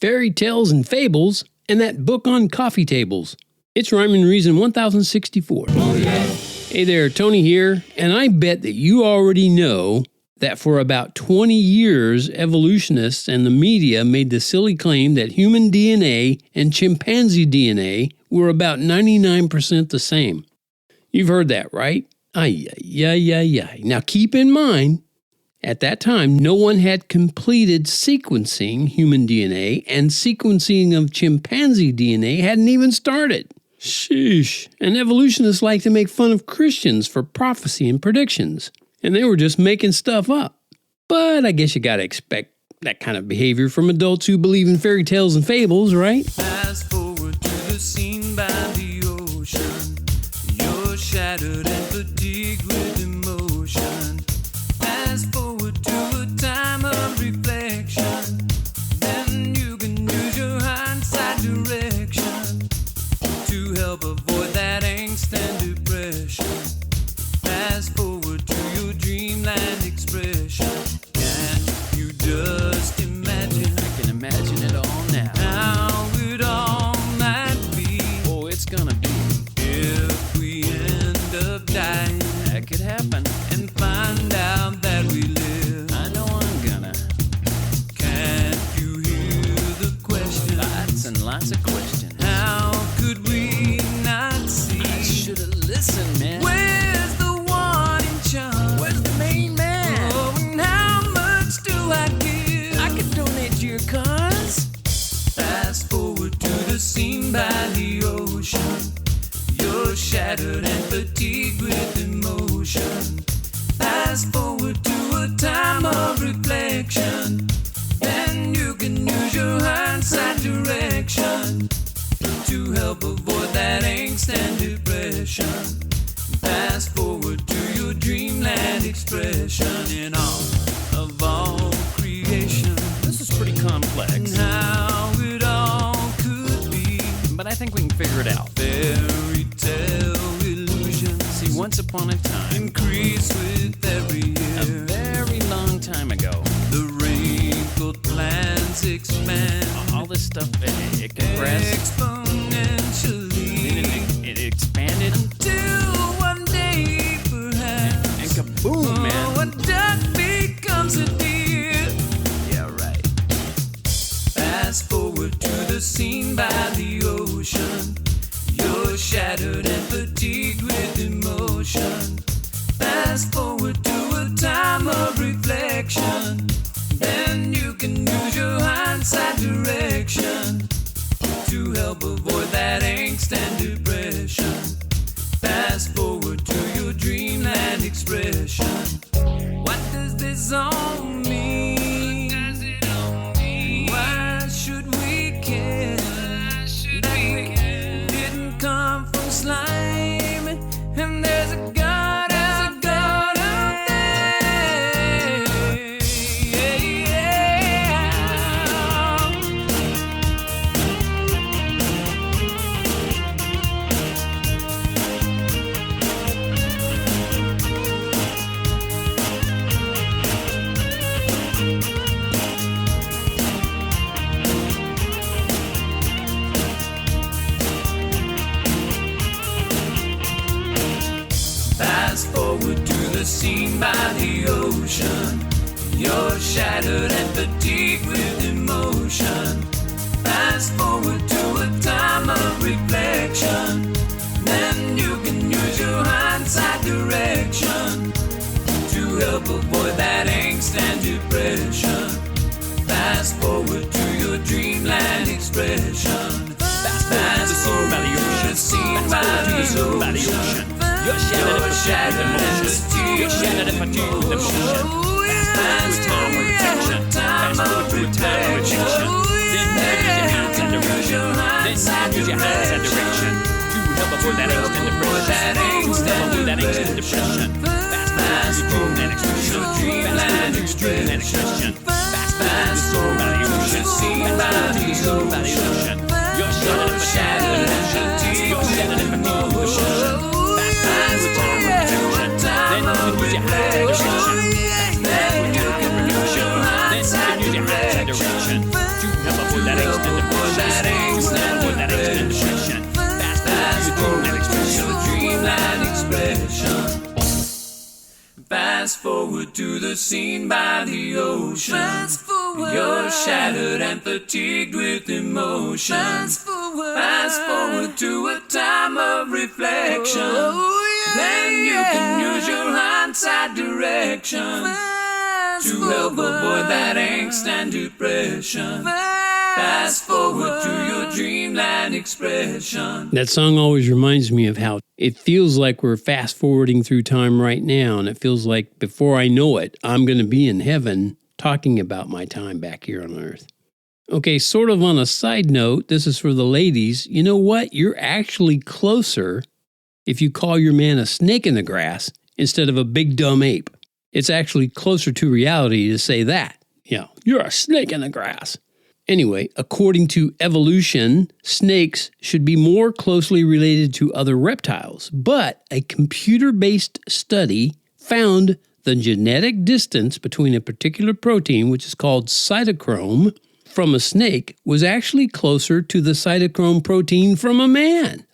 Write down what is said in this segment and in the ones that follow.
fairy tales and fables, and that book on coffee tables. It's Rhyme and Reason 1064. Oh, yeah. Hey there, Tony here, and I bet that you already know that for about 20 years, evolutionists and the media made the silly claim that human DNA and chimpanzee DNA were about 99% the same. You've heard that, right? Ay. Now keep in mind, at that time, no one had completed sequencing human DNA, and sequencing of chimpanzee DNA hadn't even started. Sheesh. And evolutionists like to make fun of Christians for prophecy and predictions, and they were just making stuff up. But I guess you gotta expect that kind of behavior from adults who believe in fairy tales and fables, right? Fast forward to the scene by the ocean. You're shattered and fatigued with emotion. Fast forward to a time of reflection. Then you can use your hindsight direction to help avoid that angst and depression. Fast forward to your dreamland expression. Can't you just imagine? I can imagine it all now. How it all might be. Oh, it's gonna be. If we end up dying That could happen. and find out that we live. I know I'm gonna. Can't you hear the question? Lots and lots of questions. How could we not see? I should've listened, man. Where's the one in charge? Where's the main man? Oh, and how much do I give? I could donate to your cause. Fast forward to the scene by the ocean. You're shattered and fatigued with emotion. Fast forward to a time of reflection. Then you can use your hindsight direction to help avoid that angst and depression. Fast forward to your dreamland expression in all of all creation. This is pretty complex, And how it all could be. but I think we can figure it out. Fairy tale illusions See, once upon a time, increase with every a year. very long time ago, The wrinkled plans expand all this stuff, it compressed, exponentially and it expanded, till one day perhaps and kaboom, man. a duck becomes a deer. Yeah, right. Fast forward to the scene by the ocean. You're shattered and fatigued with emotion. Fast forward to a time of reflection. Then you can use your hindsight direction to help avoid that angst and depression. Fast forward to your dreamland expression. What does this all mean? Why should we care that we didn't come from slime? And there's a God out there. Fast forward to the scene by the ocean. You're shattered and fatigued with emotion. Fast forward to a time of reflection. Then you can use your hindsight direction to help avoid that angst and depression. Fast forward to your dreamland expression. Fast forward to the scene by the ocean. You're shattered and fatigued with emotion. Fast forward to a time of reflection. Then use your hindsight direction to help avoid that angst and depression. Fast forward to your dreamland expression. Fast forward to the scene by the ocean. You're shattered and fatigued with emotion. Fast forward to a time of reflection. Then you can use your hindsight direction to help avoid that angst Fast forward to the scene by the ocean. Fast forward. You're shattered and fatigued with emotion. Fast forward to a time of reflection. Then you can use your hindsight direction to help avoid that angst and depression. Fast forward to your dreamland expression. That song always reminds me of how it feels like we're fast forwarding through time right now, and it feels like before I know it, I'm going to be in heaven talking about my time back here on Earth. Okay, sort of on a side note, this is for the ladies. You know what? You're actually closer if you call your man a snake in the grass instead of a big dumb ape. It's actually closer to reality to say that. Yeah, you're a snake in the grass. Anyway, according to evolution, snakes should be more closely related to other reptiles, but a computer-based study found the genetic distance between a particular protein, which is called cytochrome, from a snake was actually closer to the cytochrome protein from a man.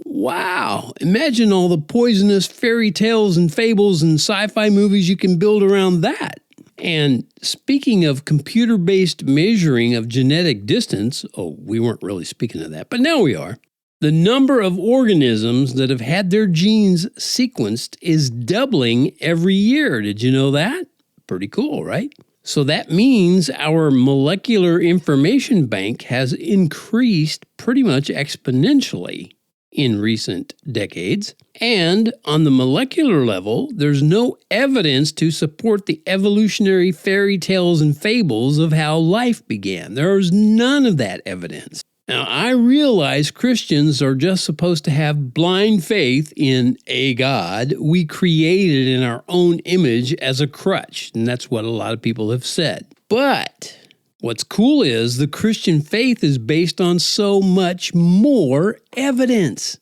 Wow! Imagine all the poisonous fairy tales and fables and sci-fi movies you can build around that. And speaking of computer-based measuring of genetic distance, we weren't really speaking of that, but now we are. The number of organisms that have had their genes sequenced is doubling every year. Did you know that? Pretty cool, right? So that means our molecular information bank has increased pretty much exponentially in recent decades. And on the molecular level, there's no evidence to support the evolutionary fairy tales and fables of how life began. There's none of that evidence. Now, I realize Christians are just supposed to have blind faith in a God we created in our own image as a crutch, and that's what a lot of people have said. But what's cool is the Christian faith is based on so much more evidence.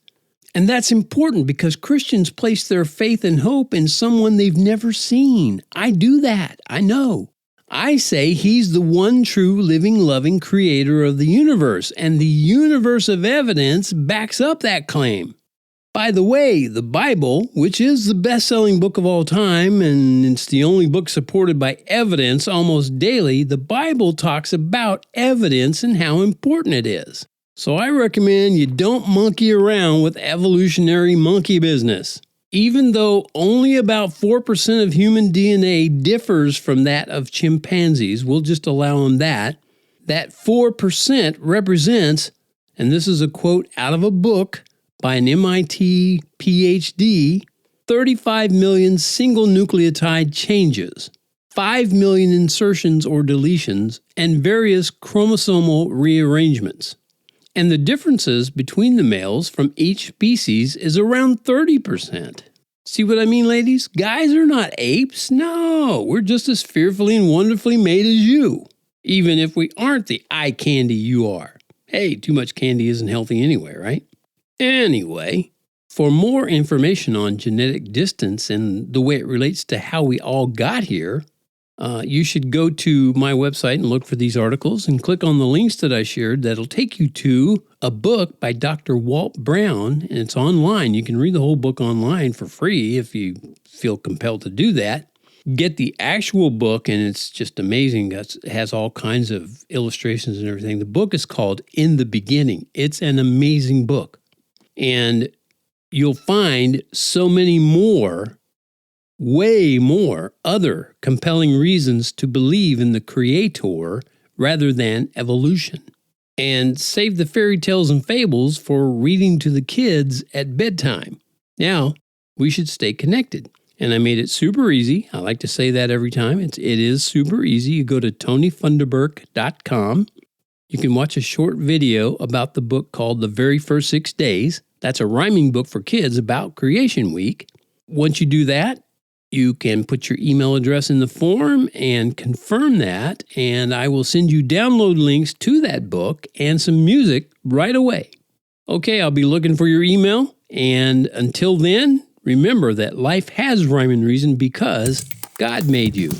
And that's important because Christians place their faith and hope in someone they've never seen. I do that. I know. I say he's the one true living, loving creator of the universe, and the universe of evidence backs up that claim. By the way, the Bible, which is the best-selling book of all time, and it's the only book supported by evidence almost daily, the Bible talks about evidence and how important it is. So I recommend you don't monkey around with evolutionary monkey business. Even though only about 4% of human DNA differs from that of chimpanzees, we'll just allow them that 4% represents, and this is a quote out of a book by an MIT PhD, 35 million single nucleotide changes, 5 million insertions or deletions, and various chromosomal rearrangements. And the differences between the males from each species is around 30%. See what I mean, ladies? Guys are not apes. No, we're just as fearfully and wonderfully made as you, even if we aren't the eye candy you are. Hey, too much candy isn't healthy anyway, right? Anyway, for more information on genetic distance and the way it relates to how we all got here, you should go to my website and look for these articles and click on the links that I shared. That'll take you to a book by Dr. Walt Brown, and it's online. You can read the whole book online for free if you feel compelled to do that. Get the actual book, and it's just amazing. It has all kinds of illustrations and everything. The book is called In the Beginning. It's an amazing book. And you'll find so many more, way more other compelling reasons to believe in the Creator rather than evolution. And save the fairy tales and fables for reading to the kids at bedtime. Now, we should stay connected. And I made it super easy. I like to say that every time. It is super easy. You go to TonyFunderburk.com. You can watch a short video about the book called The Very First 6 Days. That's a rhyming book for kids about Creation Week. Once you do that, you can put your email address in the form and confirm that, and I will send you download links to that book and some music right away. Okay, I'll be looking for your email, and until then, remember that life has rhyme and reason because God made you.